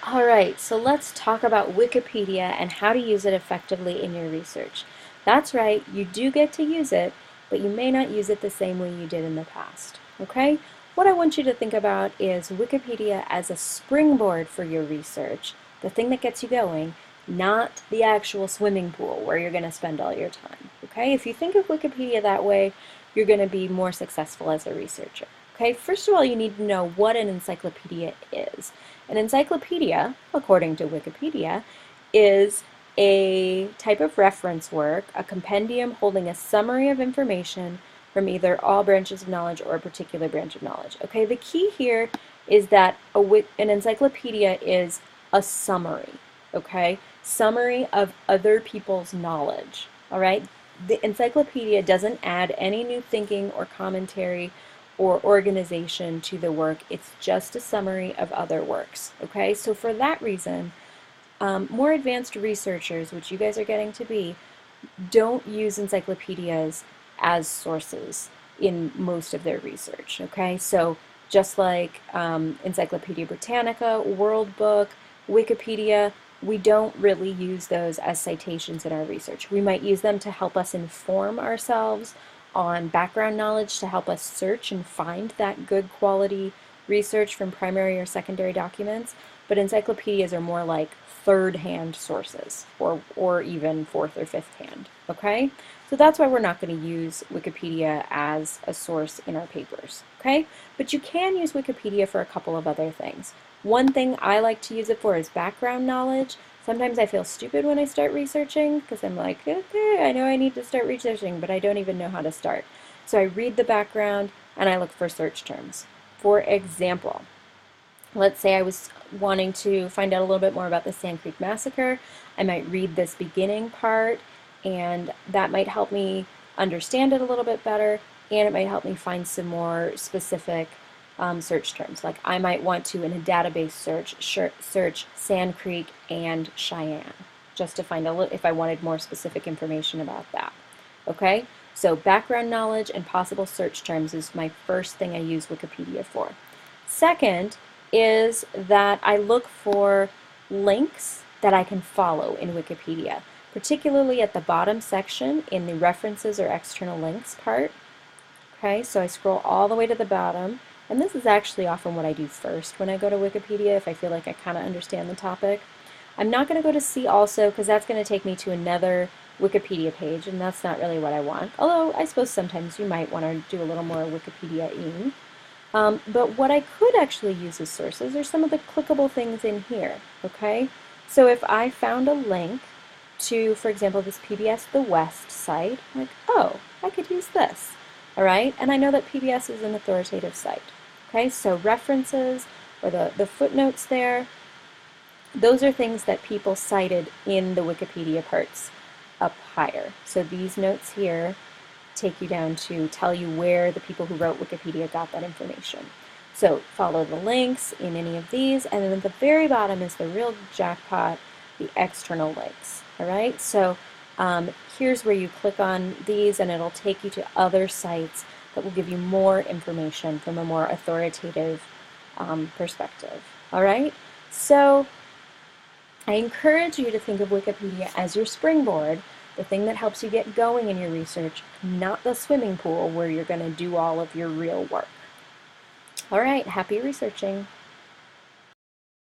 All right, so let's talk about Wikipedia and how to use it effectively in your research. That's right, you do get to use it, but you may not use it the same way you did in the past. Okay? What I want you to think about is Wikipedia as a springboard for your research, the thing that gets you going, not the actual swimming pool where you're going to spend all your time. Okay? If you think of Wikipedia that way, you're going to be more successful as a researcher. Okay, first of all, you need to know what an encyclopedia is. An encyclopedia, according to Wikipedia, is a type of reference work, a compendium holding a summary of information from either all branches of knowledge or a particular branch of knowledge. Okay, the key here is that an encyclopedia is a summary, okay? Summary of other people's knowledge, all right? The encyclopedia doesn't add any new thinking or commentary or organization to the work. It's just a summary of other works. Okay, so for that reason, more advanced researchers, which you guys are getting to be, don't use encyclopedias as sources in most of their research. Okay, so just like Encyclopedia Britannica, World Book, Wikipedia, we don't really use those as citations in our research. We might use them to help us inform ourselves on background knowledge to help us search and find that good quality research from primary or secondary documents, but encyclopedias are more like third-hand sources or even fourth or fifth hand, okay? So that's why we're not going to use Wikipedia as a source in our papers, okay? But you can use Wikipedia for a couple of other things. One thing I like to use it for is background knowledge. Sometimes I feel stupid when I start researching because I'm like, okay, I know I need to start researching, but I don't even know how to start. So I read the background and I look for search terms. For example, let's say I was wanting to find out a little bit more about the Sand Creek Massacre. I might read this beginning part, and that might help me understand it a little bit better, and it might help me find some more specific search terms. Like I might want to, in a database search Sand Creek and Cheyenne, just to find a little, if I wanted more specific information about that. Okay, so background knowledge and possible search terms is my first thing I use Wikipedia for. Second is that I look for links that I can follow in Wikipedia, particularly at the bottom section in the references or external links part. Okay, so I scroll all the way to the bottom, and this is actually often what I do first when I go to Wikipedia if I feel like I kind of understand the topic. I'm not going to go to see also because that's going to take me to another Wikipedia page, and that's not really what I want. Although I suppose sometimes you might want to do a little more Wikipedia-ing. But what I could actually use as sources are some of the clickable things in here, okay? So if I found a link to, for example, this PBS The West site, I'm like, oh, I could use this, all right? And I know that PBS is an authoritative site, okay? So references or the footnotes there, those are things that people cited in the Wikipedia parts up higher. So these notes here take you down to tell you where the people who wrote Wikipedia got that information. So follow the links in any of these, and then at the very bottom is the real jackpot, the external links. All right, so here's where you click on these and it'll take you to other sites that will give you more information from a more authoritative perspective. All right, so I encourage you to think of Wikipedia as your springboard, the thing that helps you get going in your research, not the swimming pool where you're going to do all of your real work. All right, happy researching.